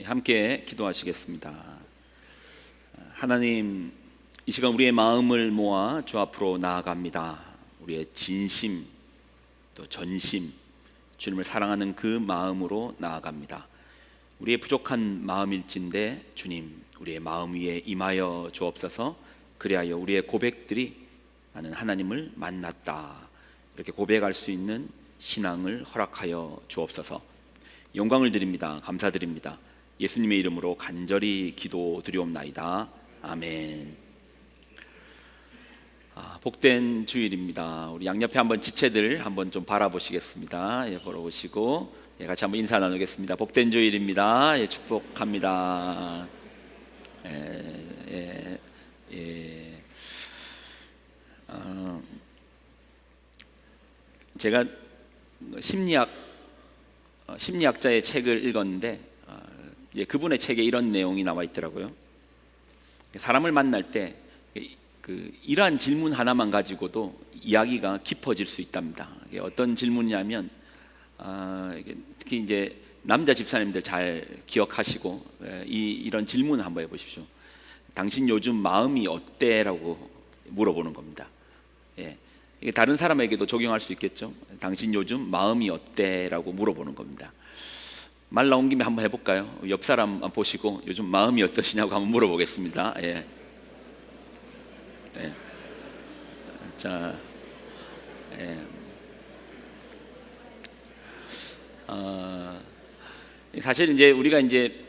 함께 기도하시겠습니다. 하나님, 이 시간 우리의 마음을 모아 주 앞으로 나아갑니다. 우리의 진심 또 전심, 주님을 사랑하는 그 마음으로 나아갑니다. 우리의 부족한 마음일진데 주님, 우리의 마음 위에 임하여 주옵소서. 그리하여 우리의 고백들이 나는 하나님을 만났다, 이렇게 고백할 수 있는 신앙을 허락하여 주옵소서. 영광을 드립니다. 감사드립니다. 예수님의 이름으로 간절히 기도드리옵나이다. 아멘. 복된 주일입니다. 우리 양옆에 한번 지체들 한번 좀 바라보시겠습니다. 예, 바라보시고 같이 한번 인사 나누겠습니다. 복된 주일입니다. 예, 축복합니다. 제가 심리학자의 책을 읽었는데 그분의 책에 이런 내용이 나와 있더라고요. 사람을 만날 때 이러한 질문 하나만 가지고도 이야기가 깊어질 수 있답니다. 어떤 질문이냐면 특히 이제 남자 집사님들 잘 기억하시고 이런 질문을 한번 해보십시오. 당신 요즘 마음이 어때? 라고 물어보는 겁니다. 이게 다른 사람에게도 적용할 수 있겠죠. 당신 요즘 마음이 어때? 라고 물어보는 겁니다. 말 나온 김에 한번 해볼까요? 옆 사람 보시고 요즘 마음이 어떠시냐고 한번 물어보겠습니다. 자, 사실 이제 우리가 이제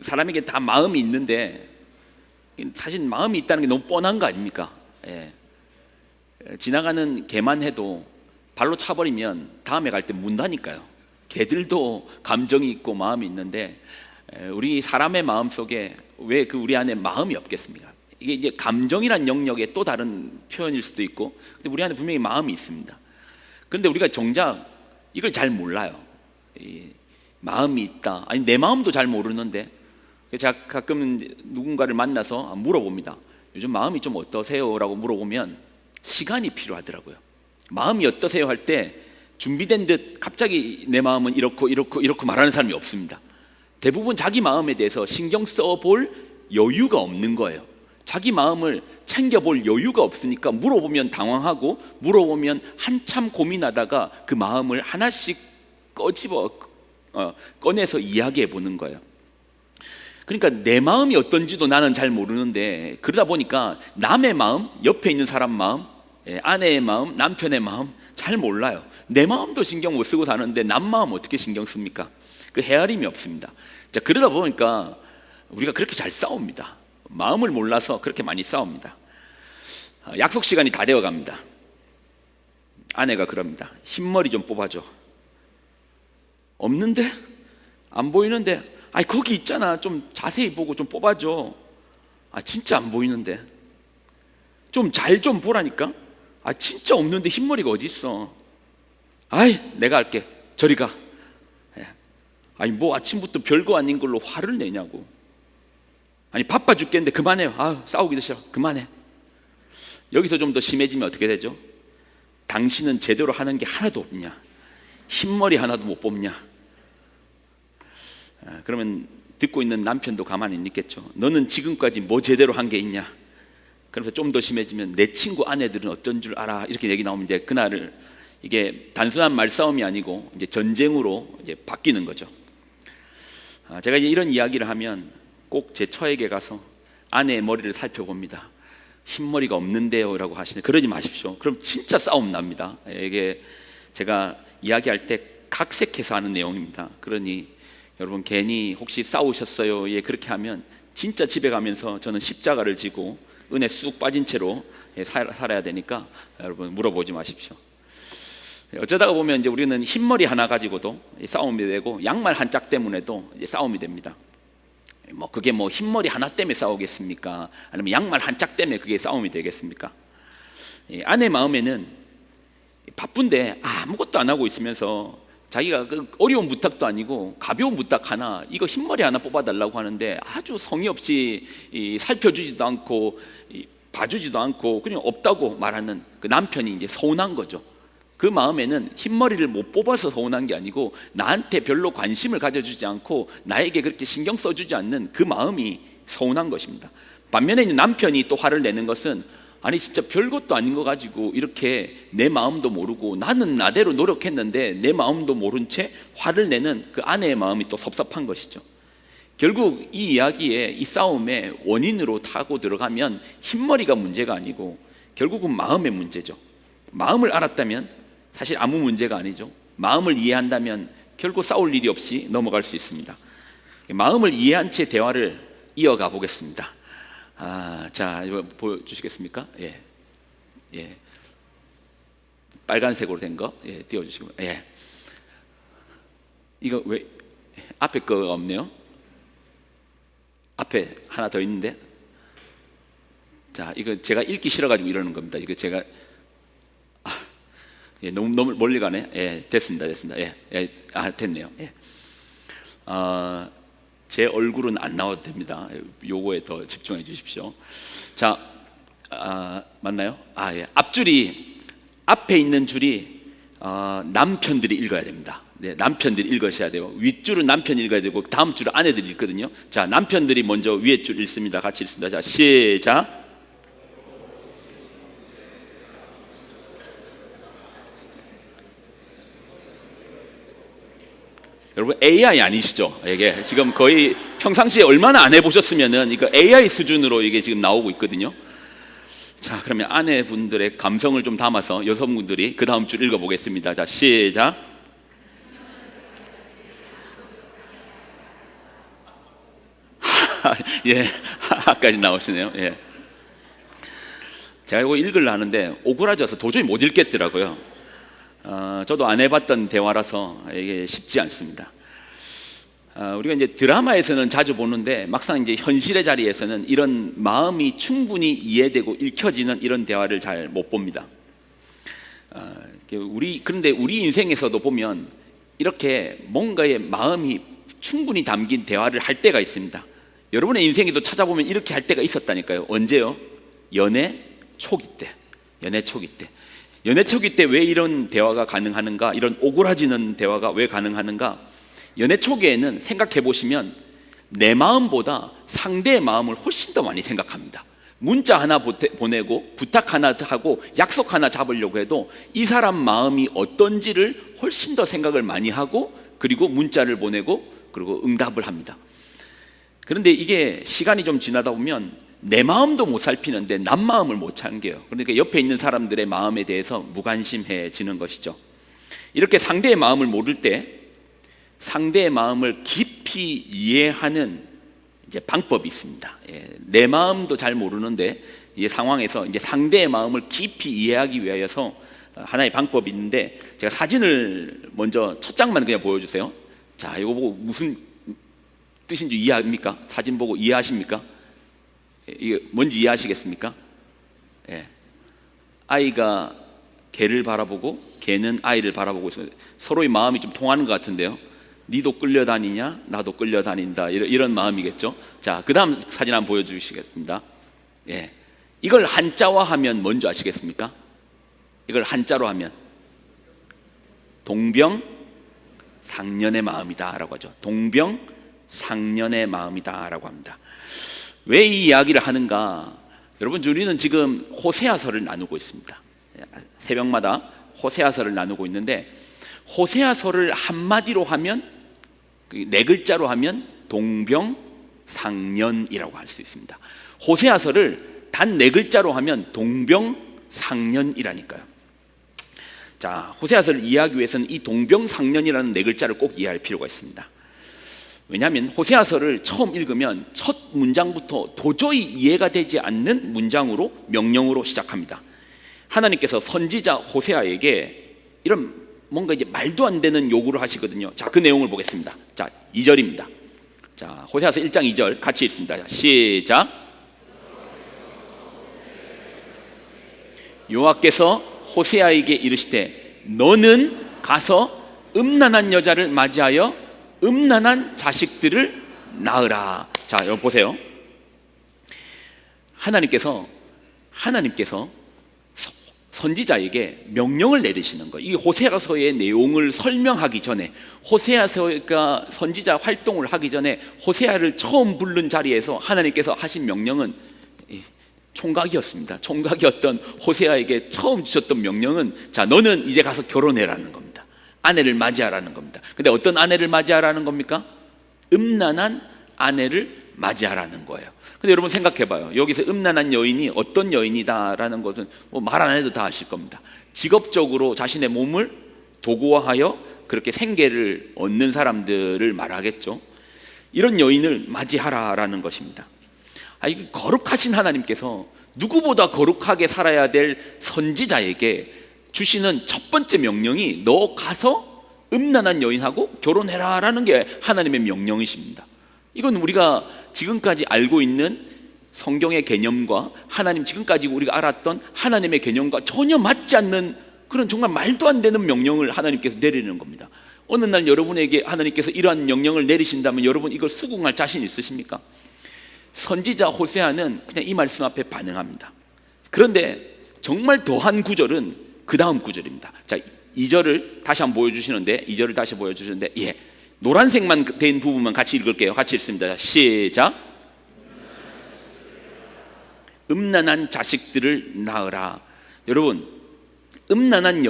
사람에게 다 마음이 있는데 사실 마음이 있다는 게 너무 뻔한 거 아닙니까? 지나가는 개만 해도 발로 차버리면 다음에 갈 때 문다니까요. 개들도 감정이 있고 마음이 있는데 우리 사람의 마음 속에 왜 우리 안에 마음이 없겠습니까? 이게 이제 감정이란 영역의 또 다른 표현일 수도 있고, 근데 우리 안에 분명히 마음이 있습니다. 그런데 우리가 정작 이걸 잘 몰라요. 마음이 있다. 아니, 내 마음도 잘 모르는데 제가 가끔 누군가를 만나서 물어봅니다. 요즘 마음이 좀 어떠세요? 라고 물어보면 시간이 필요하더라고요. 마음이 어떠세요? 할 때 준비된 듯 갑자기 내 마음은 이렇고 말하는 사람이 없습니다. 대부분 자기 마음에 대해서 신경 써볼 여유가 없는 거예요. 자기 마음을 챙겨볼 여유가 없으니까 물어보면 당황하고, 물어보면 한참 고민하다가 그 마음을 하나씩 꺼내서 이야기해 보는 거예요. 그러니까 내 마음이 어떤지도 나는 잘 모르는데, 그러다 보니까 남의 마음, 옆에 있는 사람 마음, 아내의 마음, 남편의 마음 잘 몰라요. 내 마음도 신경 못 쓰고 사는데 남 마음 어떻게 신경 씁니까? 그 헤아림이 없습니다. 자, 그러다 보니까 우리가 그렇게 잘 싸웁니다. 마음을 몰라서 그렇게 많이 싸웁니다. 약속 시간이 다 되어 갑니다. 아내가 그럽니다. 흰머리 좀 뽑아줘. 없는데? 안 보이는데? 아니, 거기 있잖아. 좀 자세히 보고 좀 뽑아줘. 진짜 안 보이는데. 좀 잘 좀 보라니까. 진짜 없는데 흰머리가 어디 있어. 내가 할게. 저리 가. 뭐 아침부터 별거 아닌 걸로 화를 내냐고. 바빠 죽겠는데 그만해요. 싸우기도 싫어. 그만해. 여기서 좀 더 심해지면 어떻게 되죠? 당신은 제대로 하는 게 하나도 없냐? 흰머리 하나도 못 뽑냐? 그러면 듣고 있는 남편도 가만히 있겠죠. 너는 지금까지 뭐 제대로 한 게 있냐? 그래서 좀 더 심해지면 내 친구 아내들은 어떤 줄 알아? 이렇게 얘기 나오면 이제 그날을, 이게 단순한 말싸움이 아니고 이제 전쟁으로 이제 바뀌는 거죠. 제가 이제 이런 이야기를 하면 꼭 제 처에게 가서 아내의 머리를 살펴봅니다. 흰머리가 없는데요 라고 하시는데, 그러지 마십시오. 그럼 진짜 싸움 납니다. 이게 제가 이야기할 때 각색해서 하는 내용입니다. 그러니 여러분, 괜히 혹시 싸우셨어요? 그렇게 하면 진짜 집에 가면서 저는 십자가를 지고 은혜 쑥 빠진 채로 살아야 되니까 여러분, 물어보지 마십시오. 어쩌다가 보면 이제 우리는 흰머리 하나 가지고도 싸움이 되고, 양말 한 짝 때문에도 이제 싸움이 됩니다. 그게 흰머리 하나 때문에 싸우겠습니까? 아니면 양말 한 짝 때문에 그게 싸움이 되겠습니까? 아내 마음에는 바쁜데 아무것도 안 하고 있으면서 자기가 어려운 부탁도 아니고 가벼운 부탁 하나, 이거 흰머리 하나 뽑아달라고 하는데 아주 성의 없이 살펴주지도 않고 봐주지도 않고 그냥 없다고 말하는 그 남편이 이제 서운한 거죠. 그 마음에는 흰머리를 못 뽑아서 서운한 게 아니고 나한테 별로 관심을 가져주지 않고 나에게 그렇게 신경 써주지 않는 그 마음이 서운한 것입니다. 반면에 이제 남편이 또 화를 내는 것은 아니 진짜 별것도 아닌 거 가지고 이렇게 내 마음도 모르고 나는 나대로 노력했는데 내 마음도 모른 채 화를 내는 그 아내의 마음이 또 섭섭한 것이죠. 결국 이 이야기에, 이 싸움의 원인으로 타고 들어가면 흰머리가 문제가 아니고 결국은 마음의 문제죠. 마음을 알았다면 사실 아무 문제가 아니죠. 마음을 이해한다면 결국 싸울 일이 없이 넘어갈 수 있습니다. 마음을 이해한 채 대화를 이어가 보겠습니다. 자, 이거 보여주시겠습니까? 예. 빨간색으로 된 거, 띄워주시고, 이거 왜 앞에 거가 없네요? 앞에 하나 더 있는데, 자, 이거 제가 읽기 싫어가지고 이러는 겁니다. 이거 제가 너무 멀리 가네. 됐습니다. 됐네요. 제 얼굴은 안 나와도 됩니다. 요거에 더 집중해 주십시오. 자, 맞나요? 앞줄이, 앞에 있는 줄이 남편들이 읽어야 됩니다. 네, 남편들이 읽으셔야 돼요. 윗줄은 남편이 읽어야 되고 다음 줄은 아내들이 읽거든요. 자, 남편들이 먼저 위에 줄 읽습니다. 같이 읽습니다. 자, 시작. 여러분 AI 아니시죠? 이게 지금 거의 평상시에 얼마나 안 해보셨으면은 이거 AI 수준으로 이게 지금 나오고 있거든요. 자, 그러면 아내분들의 감성을 좀 담아서 여성분들이 그 다음 줄 읽어보겠습니다. 자, 시작. 하까지 나오시네요. 제가 이거 읽으려 하는데 오그라져서 도저히 못 읽겠더라고요. 저도 안 해봤던 대화라서 이게 쉽지 않습니다. 우리가 이제 드라마에서는 자주 보는데 막상 이제 현실의 자리에서는 이런 마음이 충분히 이해되고 읽혀지는 이런 대화를 잘 못 봅니다. 그런데 우리 인생에서도 보면 이렇게 뭔가의 마음이 충분히 담긴 대화를 할 때가 있습니다. 여러분의 인생에도 찾아보면 이렇게 할 때가 있었다니까요. 언제요? 연애 초기 때. 연애 초기 때 왜 이런 대화가 가능하는가? 이런 오그라지는 대화가 왜 가능하는가? 연애 초기에는 생각해 보시면 내 마음보다 상대의 마음을 훨씬 더 많이 생각합니다. 문자 하나 보내고 부탁 하나 하고 약속 하나 잡으려고 해도 이 사람 마음이 어떤지를 훨씬 더 생각을 많이 하고 그리고 문자를 보내고 그리고 응답을 합니다. 그런데 이게 시간이 좀 지나다 보면 내 마음도 못 살피는데 남 마음을 못 참게요. 그러니까 옆에 있는 사람들의 마음에 대해서 무관심해지는 것이죠. 이렇게 상대의 마음을 모를 때 상대의 마음을 깊이 이해하는 이제 방법이 있습니다. 내 마음도 잘 모르는데 이 상황에서 이제 상대의 마음을 깊이 이해하기 위하여서 하나의 방법이 있는데 제가 사진을 먼저 첫 장만 그냥 보여주세요. 자, 이거 보고 무슨 뜻인지 이해합니까? 사진 보고 이해하십니까? 이게 뭔지 이해하시겠습니까? 아이가 개를 바라보고 개는 아이를 바라보고 있어요. 서로의 마음이 좀 통하는 것 같은데요. 니도 끌려다니냐? 나도 끌려다닌다. 이런 마음이겠죠. 자, 그 다음 사진 한번 보여주시겠습니다. 이걸 한자화하면 뭔지 아시겠습니까? 이걸 한자로 하면 동병상련의 마음이다 라고 하죠. 동병상련의 마음이다 라고 합니다. 왜 이 이야기를 하는가? 여러분, 우리는 지금 호세아서를 나누고 있습니다. 새벽마다 호세아서를 나누고 있는데 호세아서를 한마디로 하면, 네 글자로 하면 동병상련이라고 할 수 있습니다. 호세아서를 단 네 글자로 하면 동병상련이라니까요. 자, 호세아서를 이해하기 위해서는 이 동병상련이라는 네 글자를 꼭 이해할 필요가 있습니다. 왜냐하면 호세아서를 처음 읽으면 첫 문장부터 도저히 이해가 되지 않는 문장으로, 명령으로 시작합니다. 하나님께서 선지자 호세아에게 이런 뭔가 이제 말도 안 되는 요구를 하시거든요. 자, 그 내용을 보겠습니다. 자, 2절입니다. 자, 호세아서 1장 2절 같이 읽습니다. 자, 시작. 여호와께서 호세아에게 이르시되 너는 가서 음란한 여자를 맞이하여 음란한 자식들을 낳으라. 자, 여러분 보세요. 하나님께서 선지자에게 명령을 내리시는 거예요. 이 호세아서의 내용을 설명하기 전에, 호세아서가 선지자 활동을 하기 전에 호세아를 처음 부른 자리에서 하나님께서 하신 명령은 총각이었습니다. 총각이었던 호세아에게 처음 주셨던 명령은, 자, 너는 이제 가서 결혼해라는 겁니다. 아내를 맞이하라는 겁니다. 근데 어떤 아내를 맞이하라는 겁니까? 음란한 아내를 맞이하라는 거예요. 근데 여러분 생각해봐요. 여기서 음란한 여인이 어떤 여인이다라는 것은 뭐 말 안 해도 다 아실 겁니다. 직업적으로 자신의 몸을 도구화하여 그렇게 생계를 얻는 사람들을 말하겠죠. 이런 여인을 맞이하라라는 것입니다. 이 거룩하신 하나님께서 누구보다 거룩하게 살아야 될 선지자에게 주시는 첫 번째 명령이 너 가서 음란한 여인하고 결혼해라라는 게 하나님의 명령이십니다. 이건 우리가 지금까지 알고 있는 성경의 개념과 하나님, 지금까지 우리가 알았던 하나님의 개념과 전혀 맞지 않는 그런 정말 말도 안 되는 명령을 하나님께서 내리는 겁니다. 어느 날 여러분에게 하나님께서 이러한 명령을 내리신다면 여러분 이걸 수긍할 자신 있으십니까? 선지자 호세아는 그냥 이 말씀 앞에 반응합니다. 그런데 정말 더한 구절은 그 다음 구절입니다. 자, 2절을 다시 한번 보여주시는데, 2절을 다시 보여주시는데, 노란색만 된 부분만 같이 읽을게요. 같이 읽습니다. 시작. 음란한 자식들을 낳으라. 여러분, 음란한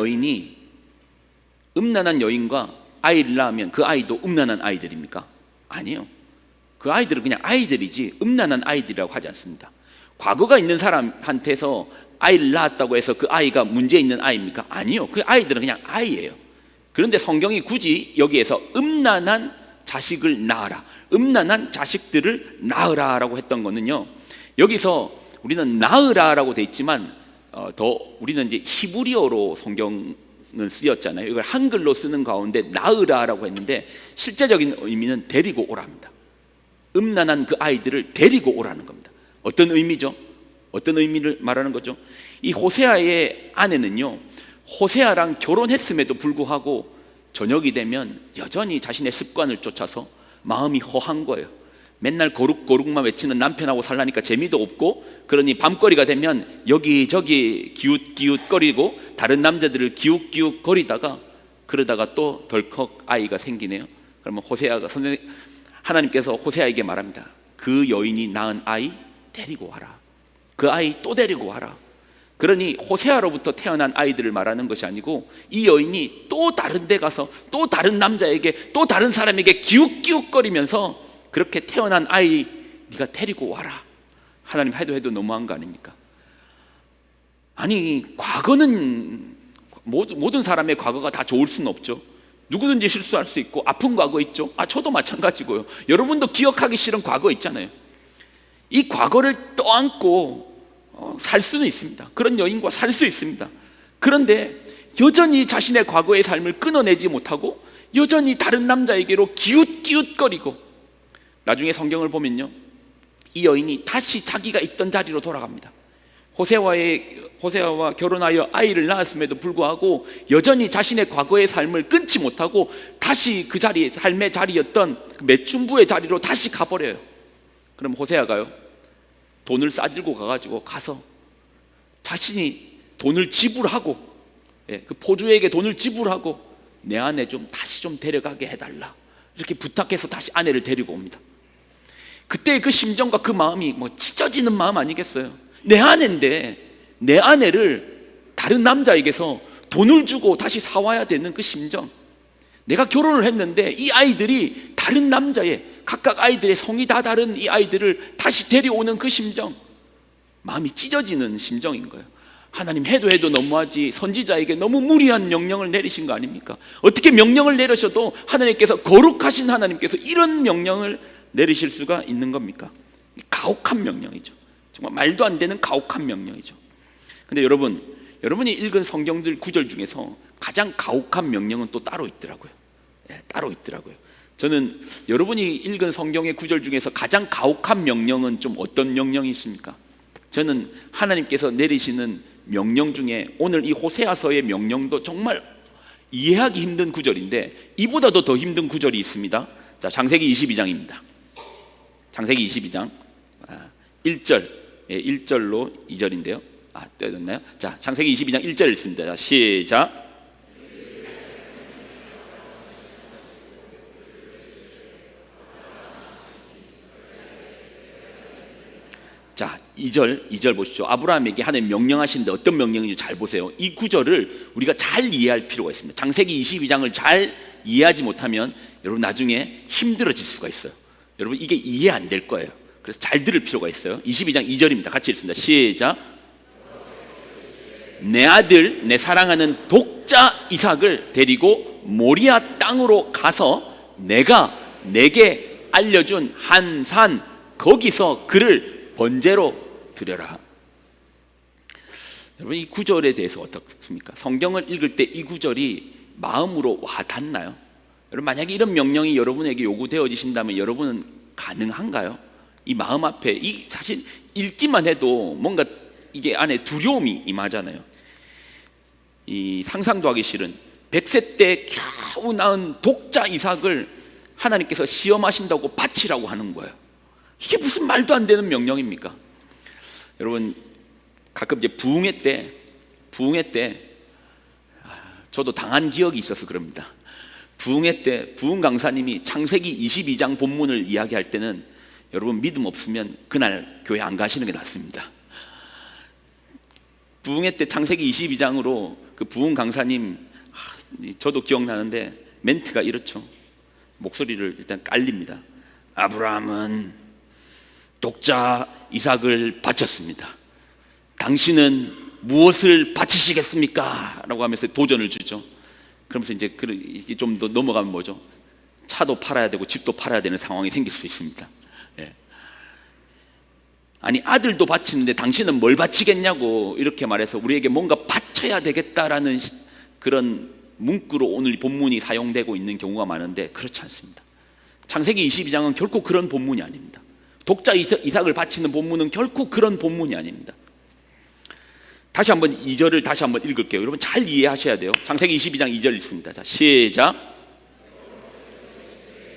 여인과 아이를 낳으면 그 아이도 음란한 아이들입니까? 아니요. 그 아이들은 그냥 아이들이지 음란한 아이들이라고 하지 않습니다. 과거가 있는 사람한테서 아이를 낳았다고 해서 그 아이가 문제 있는 아이입니까? 아니요. 그 아이들은 그냥 아이예요. 그런데 성경이 굳이 여기에서 음란한 자식을 낳으라, 음란한 자식들을 낳으라 라고 했던 거는요, 여기서 우리는 낳으라 라고 돼 있지만 더 우리는 이제 히브리어로 성경은 쓰였잖아요. 이걸 한글로 쓰는 가운데 낳으라 라고 했는데 실제적인 의미는 데리고 오랍니다. 음란한 그 아이들을 데리고 오라는 겁니다. 어떤 의미죠? 어떤 의미를 말하는 거죠? 이 호세아의 아내는요, 호세아랑 결혼했음에도 불구하고 저녁이 되면 여전히 자신의 습관을 쫓아서 마음이 허한 거예요. 맨날 거룩거룩만 외치는 남편하고 살라니까 재미도 없고, 그러니 밤거리가 되면 여기저기 기웃기웃거리고 다른 남자들을 기웃기웃거리다가 그러다가 또 덜컥 아이가 생기네요. 그러면 하나님께서 호세아에게 말합니다. 그 여인이 낳은 아이 데리고 와라. 그 아이 또 데리고 와라. 그러니 호세아로부터 태어난 아이들을 말하는 것이 아니고 이 여인이 또 다른 데 가서 또 다른 남자에게 또 다른 사람에게 기웃기웃거리면서 그렇게 태어난 아이 네가 데리고 와라. 하나님 해도 너무한 거 아닙니까? 아니, 과거는 모든 사람의 과거가 다 좋을 수는 없죠. 누구든지 실수할 수 있고 아픈 과거 있죠. 저도 마찬가지고요. 여러분도 기억하기 싫은 과거 있잖아요. 이 과거를 떠안고 살 수는 있습니다. 그런 여인과 살 수 있습니다. 그런데 여전히 자신의 과거의 삶을 끊어내지 못하고 여전히 다른 남자에게로 기웃기웃거리고, 나중에 성경을 보면요, 이 여인이 다시 자기가 있던 자리로 돌아갑니다. 호세아와 결혼하여 아이를 낳았음에도 불구하고 여전히 자신의 과거의 삶을 끊지 못하고 다시 그 자리, 삶의 자리였던 그 매춘부의 자리로 다시 가버려요. 그럼 호세아가요, 돈을 싸들고 가서 자신이 돈을 지불하고, 그 포주에게 돈을 지불하고 내 아내 좀 다시 좀 데려가게 해달라, 이렇게 부탁해서 다시 아내를 데리고 옵니다. 그때 그 심정과 그 마음이 뭐 찢어지는 마음 아니겠어요? 내 아내인데 내 아내를 다른 남자에게서 돈을 주고 다시 사와야 되는 그 심정, 내가 결혼을 했는데 이 아이들이 다른 남자의, 각각 아이들의 성이 다 다른 이 아이들을 다시 데려오는 그 심정, 마음이 찢어지는 심정인 거예요. 하나님 해도 너무하지, 선지자에게 너무 무리한 명령을 내리신 거 아닙니까? 어떻게 명령을 내리셔도 하나님께서, 거룩하신 하나님께서 이런 명령을 내리실 수가 있는 겁니까? 가혹한 명령이죠. 정말 말도 안 되는 가혹한 명령이죠. 근데 여러분이 읽은 성경들 구절 중에서 가장 가혹한 명령은 또 따로 있더라고요. 따로 있더라고요. 저는 여러분이 읽은 성경의 구절 중에서 가장 가혹한 명령은 좀 어떤 명령이 있습니까? 저는 하나님께서 내리시는 명령 중에 오늘 이 호세아서의 명령도 정말 이해하기 힘든 구절인데 이보다도 더 힘든 구절이 있습니다. 자, 창세기 22장입니다. 창세기 22장 1절, 1절로 2절인데요. 떼어졌나요? 자, 창세기 22장 1절 읽습니다. 자, 시작. 자, 2절 보십시오. 아브라함에게 하나님 명령하시는데 어떤 명령인지 잘 보세요. 이 구절을 우리가 잘 이해할 필요가 있습니다. 창세기 22장을 잘 이해하지 못하면 여러분 나중에 힘들어질 수가 있어요. 여러분 이게 이해 안 될 거예요. 그래서 잘 들을 필요가 있어요. 22장 2절입니다. 같이 읽습니다. 시작. 내 아들 내 사랑하는 독자 이삭을 데리고 모리아 땅으로 가서 내가 내게 알려준 한 산 거기서 그를 번제로 드려라. 여러분 이 구절에 대해서 어떻습니까? 성경을 읽을 때 이 구절이 마음으로 와 닿나요? 여러분 만약에 이런 명령이 여러분에게 요구되어지신다면 여러분은 가능한가요? 이 마음 앞에 이 사실 읽기만 해도 뭔가 이게 안에 두려움이 임하잖아요. 이 상상도 하기 싫은 100세 때 겨우 낳은 독자 이삭을 하나님께서 시험하신다고 바치라고 하는 거예요. 이게 무슨 말도 안 되는 명령입니까? 여러분 가끔 이제 부흥회 때 저도 당한 기억이 있어서 그럽니다. 부흥회 때 부흥 강사님이 창세기 22장 본문을 이야기할 때는 여러분 믿음 없으면 그날 교회 안 가시는 게 낫습니다. 부흥회 때 창세기 22장으로 그 부흥 강사님 저도 기억나는데 멘트가 이렇죠. 목소리를 일단 깔립니다. 아브라함은 독자 이삭을 바쳤습니다. 당신은 무엇을 바치시겠습니까? 라고 하면서 도전을 주죠. 그러면서 이제 이게 좀 더 넘어가면 뭐죠? 차도 팔아야 되고 집도 팔아야 되는 상황이 생길 수 있습니다. 예. 아니 아들도 바치는데 당신은 뭘 바치겠냐고 이렇게 말해서 우리에게 뭔가 바쳐야 되겠다라는 그런 문구로 오늘 본문이 사용되고 있는 경우가 많은데 그렇지 않습니다. 창세기 22장은 결코 그런 본문이 아닙니다. 독자 이삭을 바치는 본문은 결코 그런 본문이 아닙니다. 다시 한번 2절을 다시 한번 읽을게요. 여러분 잘 이해하셔야 돼요. 창세기 22장 2절 읽습니다. 자, 시작.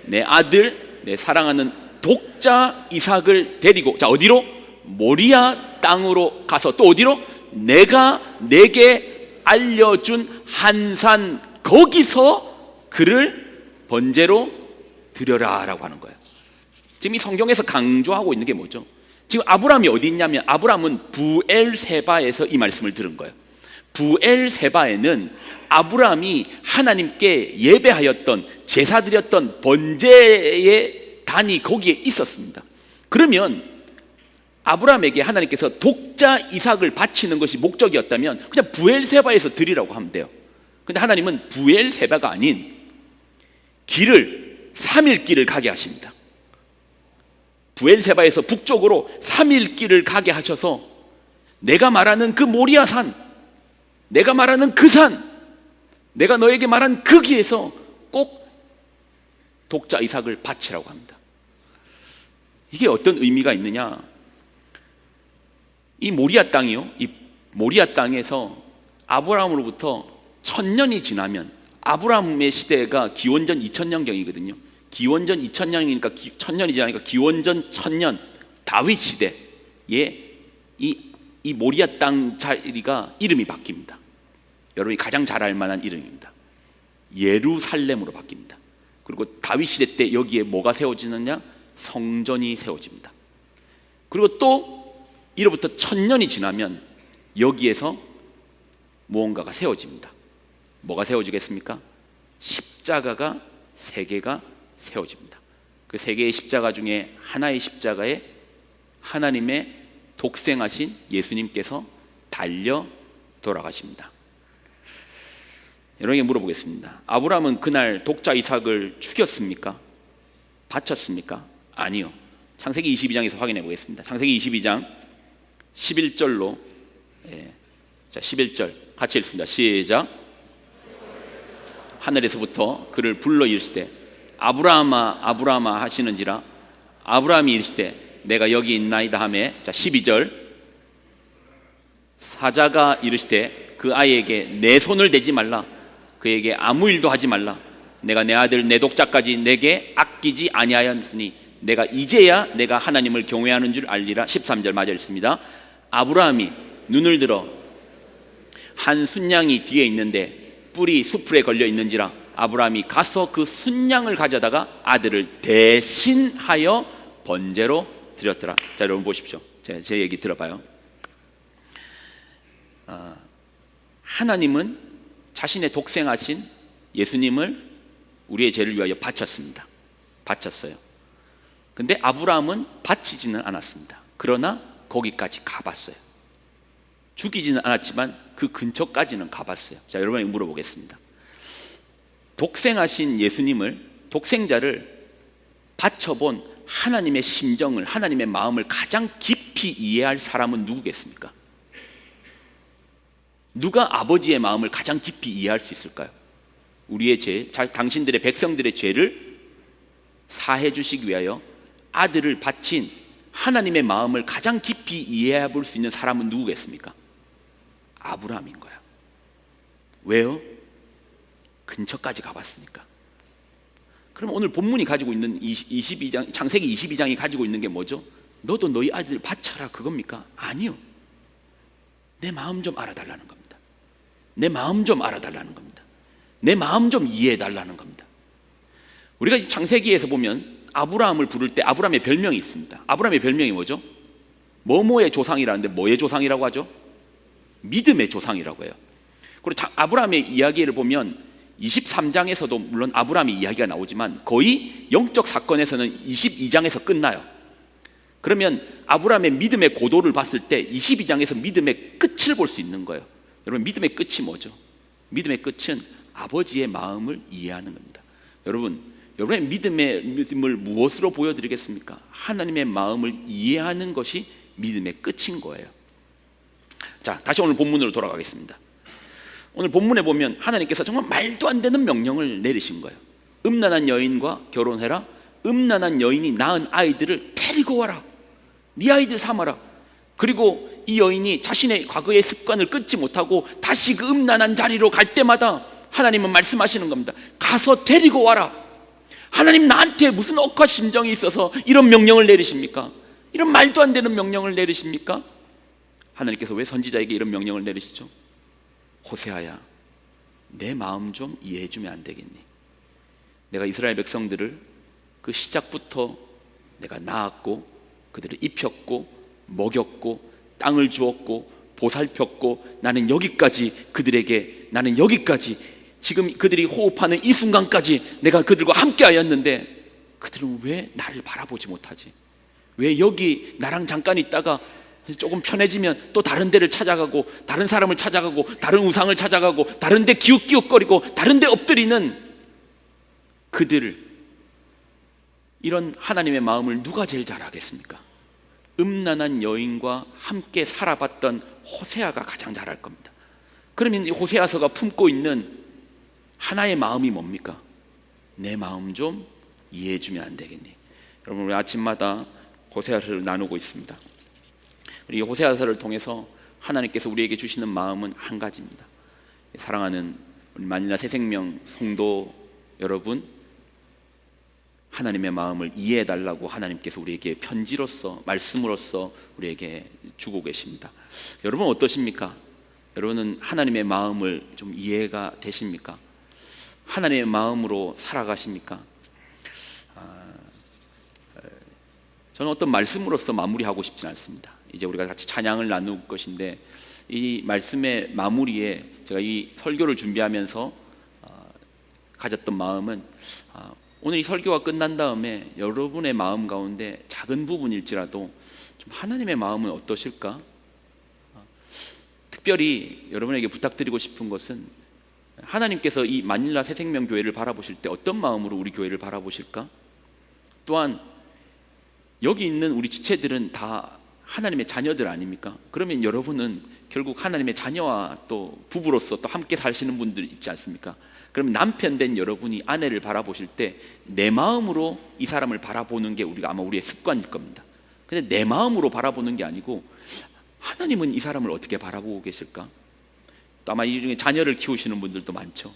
내 아들 내 사랑하는 독자 이삭을 데리고 자 어디로? 모리아 땅으로 가서 또 어디로? 내가 내게 알려준 한 산 거기서 그를 번제로 드려라 라고 하는 거예요. 지금 이 성경에서 강조하고 있는 게 뭐죠? 지금 아브라함이 어디 있냐면 아브라함은 부엘세바에서 이 말씀을 들은 거예요. 부엘세바에는 아브라함이 하나님께 예배하였던 제사드렸던 번제의 단이 거기에 있었습니다. 그러면 아브라함에게 하나님께서 독자 이삭을 바치는 것이 목적이었다면 그냥 부엘세바에서 드리라고 하면 돼요. 근데 하나님은 부엘세바가 아닌 3일 길을 가게 하십니다. 부엘세바에서 북쪽으로 3일 길을 가게 하셔서 내가 말하는 그 모리아산, 내가 말하는 그 산, 내가 너에게 말한 그 길에서 꼭 독자 이삭을 바치라고 합니다. 이게 어떤 의미가 있느냐? 이 모리아 땅이요, 이 모리아 땅에서 아브라함으로부터 1000년이 지나면 아브라함의 시대가 기원전 2000년경이거든요. 기원전 2000년이니까 1000년이 지나니까 기원전 1000년 다윗 시대에 이 모리아 땅 자리가 이름이 바뀝니다. 여러분이 가장 잘 알만한 이름입니다. 예루살렘으로 바뀝니다. 그리고 다윗 시대 때 여기에 뭐가 세워지느냐? 성전이 세워집니다. 그리고 또 이로부터 1000년이 지나면 여기에서 무언가가 세워집니다. 뭐가 세워지겠습니까? 십자가가 3개가 세워집니다. 그 3개의 십자가 중에 하나의 십자가에 하나님의 독생하신 예수님께서 달려 돌아가십니다. 여러분에게 물어보겠습니다. 아브라함은 그날 독자 이삭을 죽였습니까? 바쳤습니까? 아니요. 창세기 22장에서 확인해 보겠습니다. 창세기 22장 11절로 자 11절 같이 읽습니다. 시작. 하늘에서부터 그를 불러 이르시되 아브라함아 아브라함아 하시는지라 아브라함이 이르시되 내가 여기 있나이다 하매 자 12절 사자가 이르시되 그 아이에게 내 손을 대지 말라 그에게 아무 일도 하지 말라 내가 내 아들 내 독자까지 내게 아끼지 아니하였으니 내가 이제야 내가 하나님을 경외하는 줄 알리라. 13절 맞아 있습니다. 아브라함이 눈을 들어 한 순양이 뒤에 있는데 뿔이 수풀에 걸려 있는지라 아브라함이 가서 그 순양을 가져다가 아들을 대신하여 번제로 드렸더라. 자, 여러분 보십시오. 제 얘기 들어봐요. 하나님은 자신의 독생하신 예수님을 우리의 죄를 위하여 바쳤습니다. 바쳤어요. 근데 아브라함은 바치지는 않았습니다. 그러나 거기까지 가봤어요. 죽이지는 않았지만 그 근처까지는 가봤어요. 자, 여러분에게 물어보겠습니다. 독생하신 예수님을, 독생자를 바쳐본 하나님의 심정을, 하나님의 마음을 가장 깊이 이해할 사람은 누구겠습니까? 누가 아버지의 마음을 가장 깊이 이해할 수 있을까요? 우리의 죄, 당신들의 백성들의 죄를 사해 주시기 위하여 아들을 바친 하나님의 마음을 가장 깊이 이해해 볼 수 있는 사람은 누구겠습니까? 아브라함인 거야. 왜요? 근처까지 가봤으니까. 그럼 오늘 본문이 가지고 있는 22장, 창세기 22장이 가지고 있는 게 뭐죠? 너도 너희 아들 바쳐라 그겁니까? 아니요. 내 마음 좀 알아달라는 겁니다. 내 마음 좀 알아달라는 겁니다. 내 마음 좀 이해해달라는 겁니다. 우리가 창세기에서 보면 아브라함을 부를 때 아브라함의 별명이 있습니다. 아브라함의 별명이 뭐죠? 뭐뭐의 조상이라는데 뭐의 조상이라고 하죠? 믿음의 조상이라고 해요. 그리고 아브라함의 이야기를 보면 23장에서도 물론 아브라함의 이야기가 나오지만 거의 영적 사건에서는 22장에서 끝나요. 그러면 아브라함의 믿음의 고도를 봤을 때 22장에서 믿음의 끝을 볼 수 있는 거예요. 여러분, 믿음의 끝이 뭐죠? 믿음의 끝은 아버지의 마음을 이해하는 겁니다. 여러분의 믿음을 무엇으로 보여드리겠습니까? 하나님의 마음을 이해하는 것이 믿음의 끝인 거예요. 자, 다시 오늘 본문으로 돌아가겠습니다. 오늘 본문에 보면 하나님께서 정말 말도 안 되는 명령을 내리신 거예요. 음란한 여인과 결혼해라. 음란한 여인이 낳은 아이들을 데리고 와라. 네 아이들 삼아라. 그리고 이 여인이 자신의 과거의 습관을 끊지 못하고 다시 그 음란한 자리로 갈 때마다 하나님은 말씀하시는 겁니다. 가서 데리고 와라. 하나님, 나한테 무슨 억하 심정이 있어서 이런 명령을 내리십니까? 이런 말도 안 되는 명령을 내리십니까? 하나님께서 왜 선지자에게 이런 명령을 내리시죠? 호세아야, 내 마음 좀 이해해 주면 안 되겠니? 내가 이스라엘 백성들을 그 시작부터 내가 낳았고 그들을 입혔고 먹였고 땅을 주었고 보살폈고 나는 여기까지 지금 그들이 호흡하는 이 순간까지 내가 그들과 함께 하였는데 그들은 왜 나를 바라보지 못하지? 왜 여기 나랑 잠깐 있다가 조금 편해지면 또 다른 데를 찾아가고 다른 사람을 찾아가고 다른 우상을 찾아가고 다른 데 기웃기웃거리고 다른 데 엎드리는 그들을, 이런 하나님의 마음을 누가 제일 잘 알겠습니까? 음란한 여인과 함께 살아봤던 호세아가 가장 잘 알 겁니다. 그러면 이 호세아서가 품고 있는 하나의 마음이 뭡니까? 내 마음 좀 이해해 주면 안 되겠니? 여러분, 우리 아침마다 호세아서를 나누고 있습니다. 이 호세아서를 통해서 하나님께서 우리에게 주시는 마음은 한 가지입니다. 사랑하는 우리 만일라 새생명 성도 여러분, 하나님의 마음을 이해해 달라고 하나님께서 우리에게 편지로서, 말씀으로서 우리에게 주고 계십니다. 여러분 어떠십니까? 여러분은 하나님의 마음을 좀 이해가 되십니까? 하나님의 마음으로 살아가십니까? 저는 어떤 말씀으로서 마무리하고 싶지는 않습니다. 이제 우리가 같이 찬양을 나눌 것인데 이 말씀의 마무리에 제가 이 설교를 준비하면서 가졌던 마음은 오늘 이 설교가 끝난 다음에 여러분의 마음 가운데 작은 부분일지라도 좀 하나님의 마음은 어떠실까? 특별히 여러분에게 부탁드리고 싶은 것은 하나님께서 이 마닐라 새생명교회를 바라보실 때 어떤 마음으로 우리 교회를 바라보실까? 또한 여기 있는 우리 지체들은 다 하나님의 자녀들 아닙니까? 그러면 여러분은 결국 하나님의 자녀와 또 부부로서 또 함께 사시는 분들 있지 않습니까? 그럼 남편 된 여러분이 아내를 바라보실 때 내 마음으로 이 사람을 바라보는 게 아마 우리의 습관일 겁니다. 근데 내 마음으로 바라보는 게 아니고 하나님은 이 사람을 어떻게 바라보고 계실까? 또 아마 이 중에 자녀를 키우시는 분들도 많죠.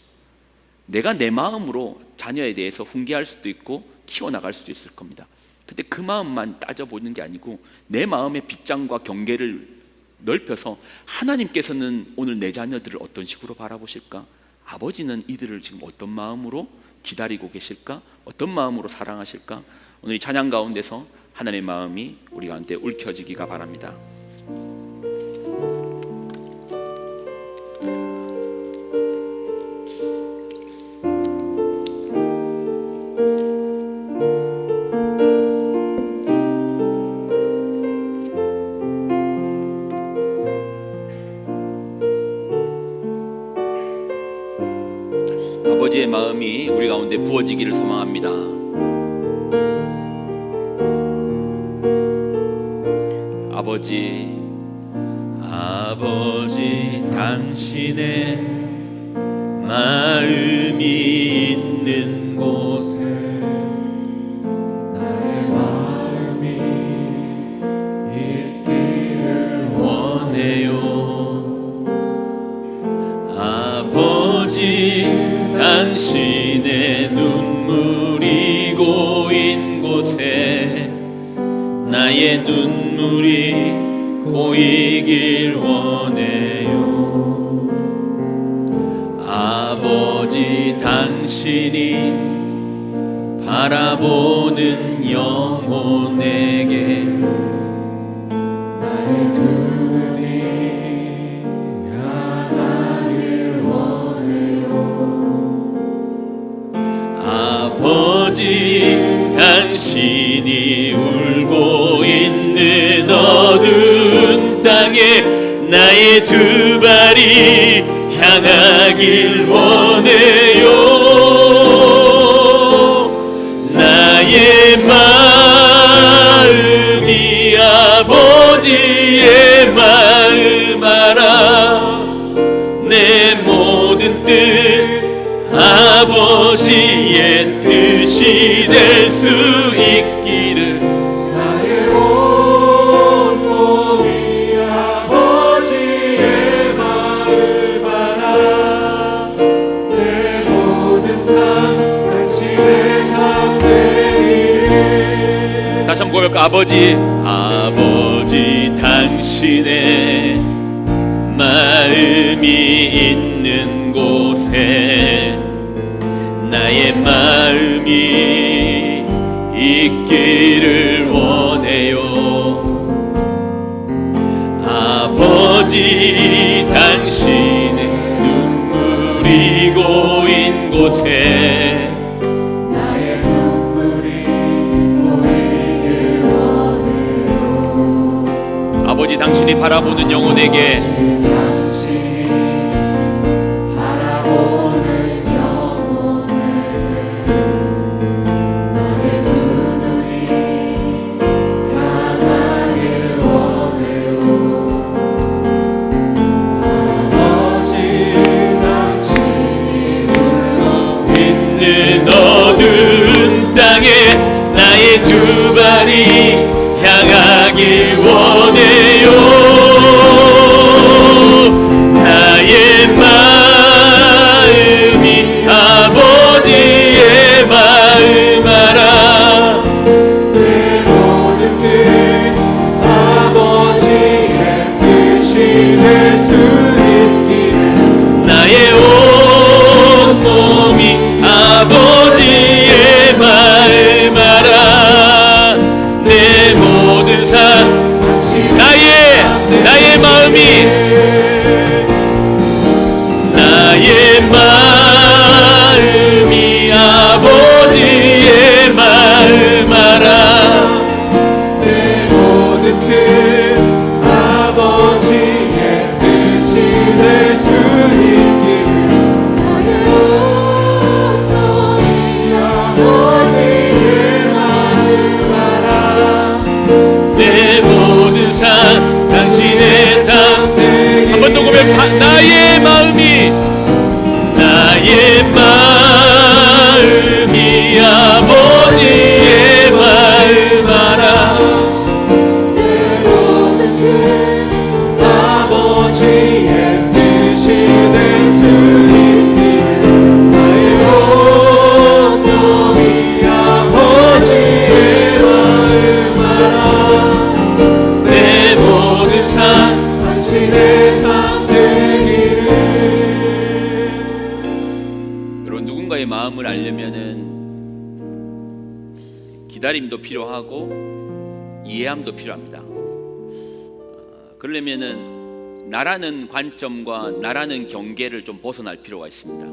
내가 내 마음으로 자녀에 대해서 훈계할 수도 있고 키워나갈 수도 있을 겁니다. 근데 그 마음만 따져보는 게 아니고 내 마음의 빗장과 경계를 넓혀서 하나님께서는 오늘 내 자녀들을 어떤 식으로 바라보실까? 아버지는 이들을 지금 어떤 마음으로 기다리고 계실까? 어떤 마음으로 사랑하실까? 오늘 이 찬양 가운데서 하나님의 마음이 우리 가운데 얽혀지기가 바랍니다. 아버지의 마음이 우리 가운데 부어지기를 소망합니다. 아버지, 아버지, 당신의 마음이 있는 곳에 나의 마음이 있기를 원해요. 아버지, 당신의 눈물이 고인 곳에 나의 눈물이 고이길 원해요. 아버지, 당신이 바라보는 영혼에게 나의 두 눈이 향하길 원해요. 아버지, 당신이 울고 있는 어두운 땅에 나의 두 발이 향하길 원해요. 나의 마음이 아버지의 마음 알아. 내 모든 뜻 아버지의 뜻이 될 수 있기를. 나의 온몸이 아버지의 마음 알아. 내 모든 삶 당신의 삶 되기를. 다시 한번 고백할까? 아버지, 아버지, 당신의 마음이 있는 곳에 나의 마음이 있기를 원해요. 아버지, 당신의 눈물이 고인 곳에 나의 눈물이 고이길 원해요. 아버지, 당신이 바라보는 영혼에게 어두운 땅에 나의 두 발이 향하길 원해요. 나의 마음이 아버지의 마음 알아. 내 모든 뜻 아버지의 뜻이 될 수 있기를. 나의 온몸이 아버지의 마음 알아. 내 모든 삶 나의 기다림도 필요하고 이해함도 필요합니다. 그러려면은 나라는 관점과 나라는 경계를 좀 벗어날 필요가 있습니다.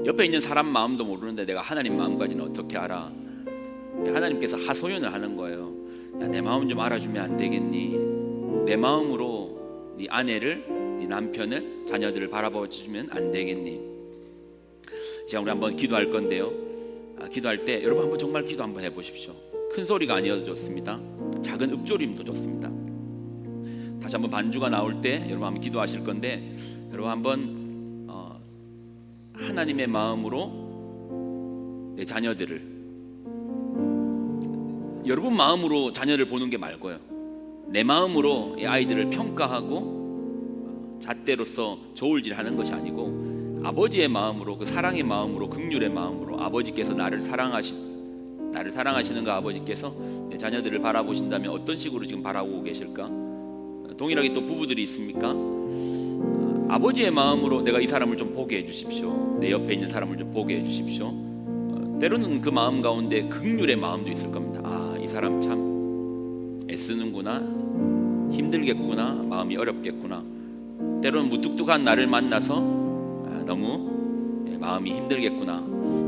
옆에 있는 사람 마음도 모르는데 내가 하나님 마음까지는 어떻게 알아? 하나님께서 하소연을 하는 거예요. 야, 내 마음 좀 알아주면 안 되겠니? 내 마음으로 네 아내를, 네 남편을, 자녀들을 바라봐 주면 안 되겠니? 자, 우리 한번 기도할 건데요. 기도할 때 여러분 한번 정말 기도 한번 해보십시오. 큰 소리가 아니어도 좋습니다. 작은 읊조림도 좋습니다. 다시 한번 반주가 나올 때 여러분 한번 기도하실 건데, 여러분 한번 하나님의 마음으로 내 자녀들을, 여러분 마음으로 자녀를 보는 게 말고요, 내 마음으로 이 아이들을 평가하고 잣대로서 저울질하는 것이 아니고 아버지의 마음으로, 그 사랑의 마음으로, 긍휼의 마음으로, 아버지께서 나를 사랑하시는 그 아버지께서 내 자녀들을 바라보신다면 어떤 식으로 지금 바라보고 계실까? 동일하게 또 부부들이 있습니까? 아버지의 마음으로 내가 이 사람을 좀 보게 해주십시오. 내 옆에 있는 사람을 좀 보게 해주십시오. 때로는 그 마음 가운데 긍휼의 마음도 있을 겁니다. 아, 이 사람 참 애쓰는구나, 힘들겠구나, 마음이 어렵겠구나. 때로는 무뚝뚝한 나를 만나서 너무 마음이 힘들겠구나.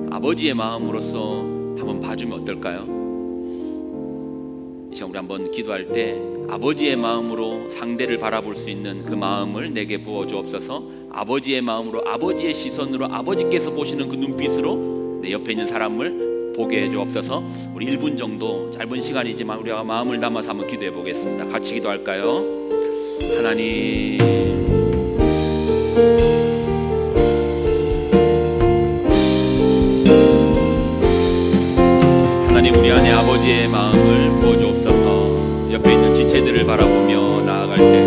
아버지의 마음으로서 한번 봐주면 어떨까요? 이 시간 우리 한번 기도할 때 아버지의 마음으로 상대를 바라볼 수 있는 그 마음을 내게 부어주옵소서. 아버지의 마음으로, 아버지의 시선으로, 아버지께서 보시는 그 눈빛으로 내 옆에 있는 사람을 보게 해주옵소서. 우리 1분 정도 짧은 시간이지만 우리가 마음을 담아서 한번 기도해 보겠습니다. 같이 기도할까요? 하나님, 하나님, 우리 안에 아버지의 마음을 부어주옵소서. 옆에 있는 지체들을 바라보며 나아갈 때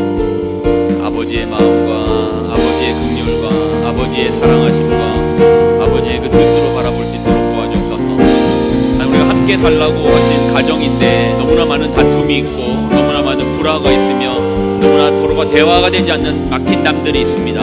아버지의 마음과 아버지의 긍휼과 아버지의 사랑하심과 아버지의 그 뜻으로 바라볼 수 있도록 도와주옵소서. 하나님, 우리가 함께 살라고 하신 가정인데 너무나 많은 다툼이 있고 너무나 많은 불화가 있으며 너무나 서로가 대화가 되지 않는 막힌 담들이 있습니다.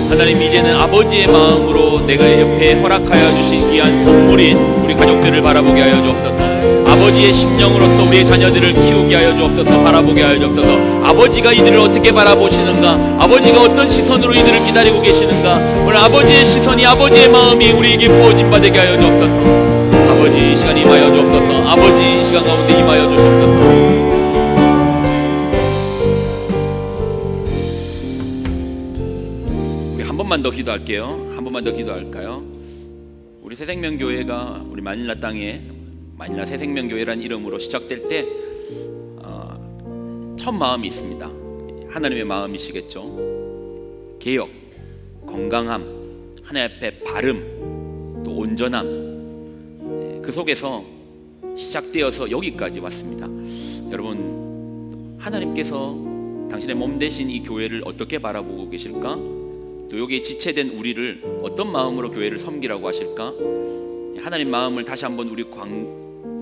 하나님, 이제는 아버지의 마음으로 내가 옆에 허락하여 주신 귀한 선물인 우리 가족들을 바라보게 하여 주옵소서. 아버지의 심령으로서 우리의 자녀들을 키우게 하여 주옵소서. 바라보게 하여 주옵소서. 아버지가 이들을 어떻게 바라보시는가, 아버지가 어떤 시선으로 이들을 기다리고 계시는가, 오늘 아버지의 시선이, 아버지의 마음이 우리에게 부어진 바 되게 하여 주옵소서. 아버지, 이 시간 임하여 주옵소서. 아버지, 이 시간 가운데 임하여 주옵소서. 한 번만 더 기도할게요. 한 번만 더 기도할까요? 우리 새생명교회가 우리 마닐라 땅에 마닐라 새생명교회란 이름으로 시작될 때 첫 마음이 있습니다. 하나님의 마음이시겠죠. 개혁, 건강함, 하나님 앞에 바름, 또 온전함, 그 속에서 시작되어서 여기까지 왔습니다. 여러분, 하나님께서 당신의 몸 대신 이 교회를 어떻게 바라보고 계실까? 또 여기에 지체된 우리를 어떤 마음으로 교회를 섬기라고 하실까? 하나님 마음을 다시 한번 우리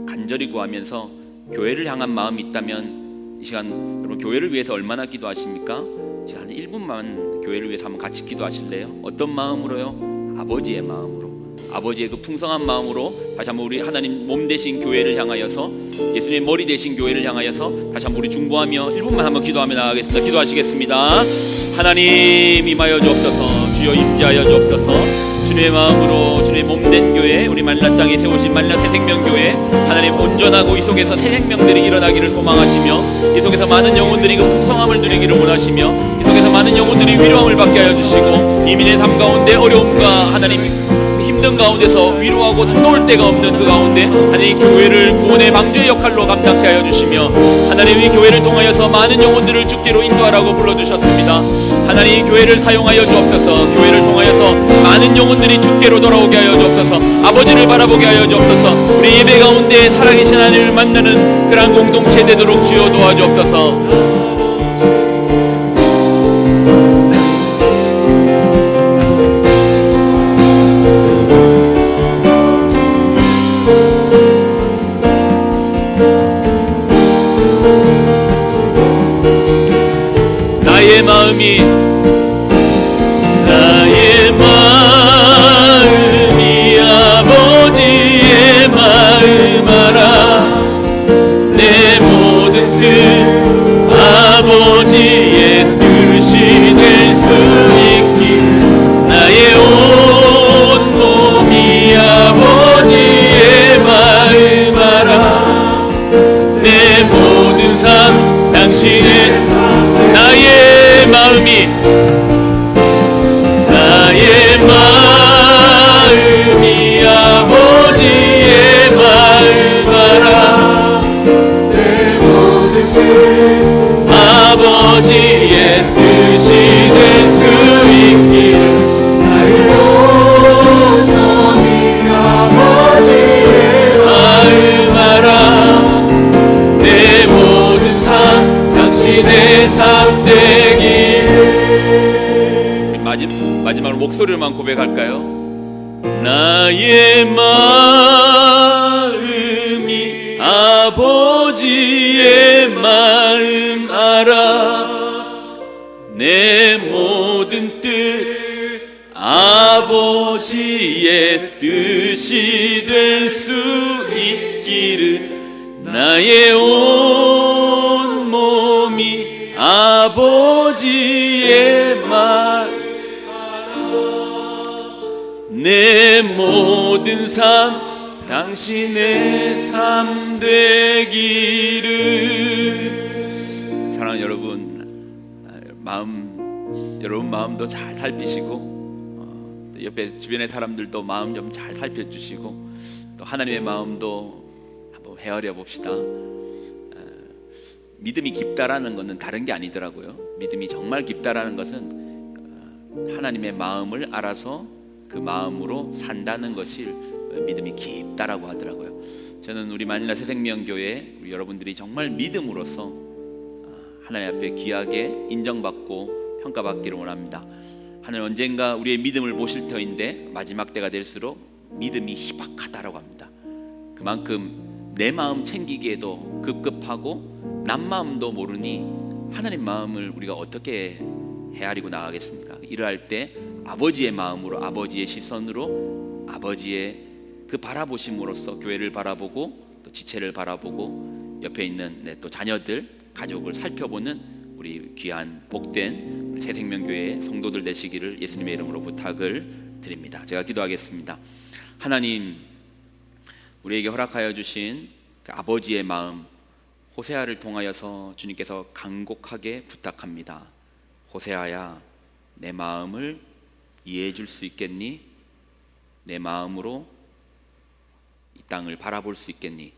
간절히 구하면서 교회를 향한 마음이 있다면 이 시간 여러분 교회를 위해서 얼마나 기도하십니까? 지금 한 1분만 교회를 위해서 한번 같이 기도하실래요? 어떤 마음으로요? 아버지의 마음으로, 아버지의 그 풍성한 마음으로 다시 한번 우리 하나님 몸 대신 교회를 향하여서, 예수님의 머리 대신 교회를 향하여서 다시 한번 우리 중보하며 1분만 한번 기도하며 나가겠습니다. 기도하시겠습니다. 하나님, 임하여 주옵소서. 주여, 임재하여 주옵소서. 주님의 마음으로 주님의 몸된 교회, 우리 마닐라 땅에 세우신 마닐라 새생명교회, 하나님 온전하고 이 속에서 새 생명들이 일어나기를 소망하시며, 이 속에서 많은 영혼들이 그 풍성함을 누리기를 원하시며, 이 속에서 많은 영혼들이 위로함을 받게 하여 주시고, 이민의 삶 가운데 어려움과 하나님 힘든 가운데서 위로하고 터놓을 데가 없는 그 가운데 하나님 교회를 구원의 방주의 역할로 감당케 하여 주시며, 하나님 이 교회를 통하여서 많은 영혼들을 주께로 인도하라고 불러주셨습니다. 하나님 교회를 사용하여 주옵소서. 교회를 통하여서 많은 영혼들이 주께로 돌아오게 하여 주옵소서. 아버지를 바라보게 하여 주옵소서. 우리 예배 가운데 살아계신 하나님을 만나는 그러한 공동체 되도록 주여 도와주옵소서. 나의 마음이 아버지의 마음이라 마음이 나의 마음이 아버지의 마음 알아 내 모든 뜻 아버지의 뜻이 될 수 있기를 나의 온 몸이 아버지의 마음 알아 내 모든 삶 당신의 삶 되기를. 마지막으로 목소리로만 고백할까요? 나의 마음이 아버지의 마음 알아 내 모든 뜻 아버지의 뜻이 될 수 있기를 나의 온 몸이 아버지의 마음 내 모든 삶 당신의 삶 되기를. 사랑하는 여러분 마음도 잘 살피시고 옆에 주변의 사람들도 마음 좀 잘 살펴주시고 또 하나님의 마음도 한번 헤아려 봅시다. 믿음이 깊다라는 것은 다른 게 아니더라고요. 믿음이 정말 깊다라는 것은 하나님의 마음을 알아서 그 마음으로 산다는 것이 믿음이 깊다라고 하더라고요. 저는 우리 마닐라 새생명교회 우리 여러분들이 정말 믿음으로써 하나님 앞에 귀하게 인정받고 평가받기를 원합니다. 하나님 언젠가 우리의 믿음을 보실 터인데 마지막 때가 될수록 믿음이 희박하다라고 합니다. 그만큼 내 마음 챙기기에도 급급하고 남 마음도 모르니 하나님 마음을 우리가 어떻게 헤아리고 나가겠습니까? 이러할 때 아버지의 마음으로 아버지의 시선으로 아버지의 그 바라보심으로써 교회를 바라보고 또 지체를 바라보고 옆에 있는 또 자녀들 가족을 살펴보는 우리 귀한 복된 우리 새생명교회의 성도들 되시기를 예수님의 이름으로 부탁을 드립니다. 제가 기도하겠습니다. 하나님 우리에게 허락하여 주신 그 아버지의 마음 호세아를 통하여서 주님께서 간곡하게 부탁합니다. 호세아야 내 마음을 이해해 줄 수 있겠니? 내 마음으로 이 땅을 바라볼 수 있겠니?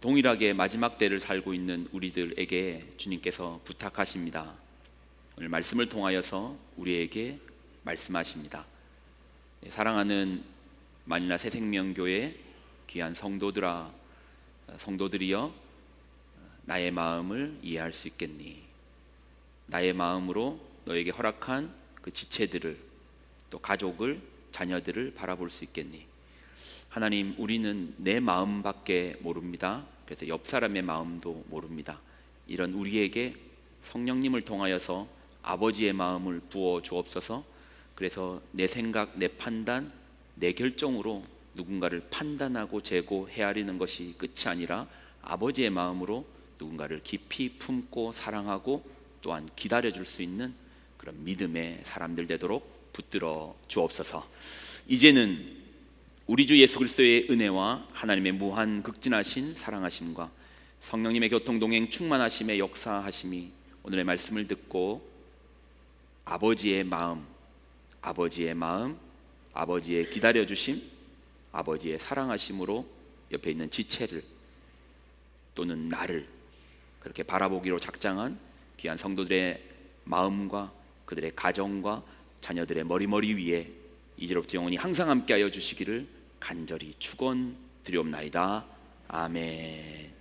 동일하게 마지막 때를 살고 있는 우리들에게 주님께서 부탁하십니다. 오늘 말씀을 통하여서 우리에게 말씀하십니다. 사랑하는 마닐라 새생명교회 귀한 성도들이여 나의 마음을 이해할 수 있겠니? 나의 마음으로 너에게 허락한 그 지체들을 또 가족을 자녀들을 바라볼 수 있겠니? 하나님 우리는 내 마음밖에 모릅니다. 그래서 옆 사람의 마음도 모릅니다. 이런 우리에게 성령님을 통하여서 아버지의 마음을 부어 주옵소서. 그래서 내 생각, 내 판단, 내 결정으로 누군가를 판단하고 재고 헤아리는 것이 끝이 아니라 아버지의 마음으로 누군가를 깊이 품고 사랑하고 또한 기다려줄 수 있는 그런 믿음의 사람들 되도록 붙들어 주옵소서. 이제는 우리 주 예수 그리스도의 은혜와 하나님의 무한 극진하신 사랑하심과 성령님의 교통동행 충만하심의 역사하심이 오늘의 말씀을 듣고 아버지의 마음, 아버지의 기다려주심, 아버지의 사랑하심으로 옆에 있는 지체를 또는 나를 그렇게 바라보기로 작정한 귀한 성도들의 마음과 그들의 가정과 자녀들의 머리 위에 이제로부터 영원히 항상 함께하여 주시기를 간절히 축원드리옵나이다. 아멘.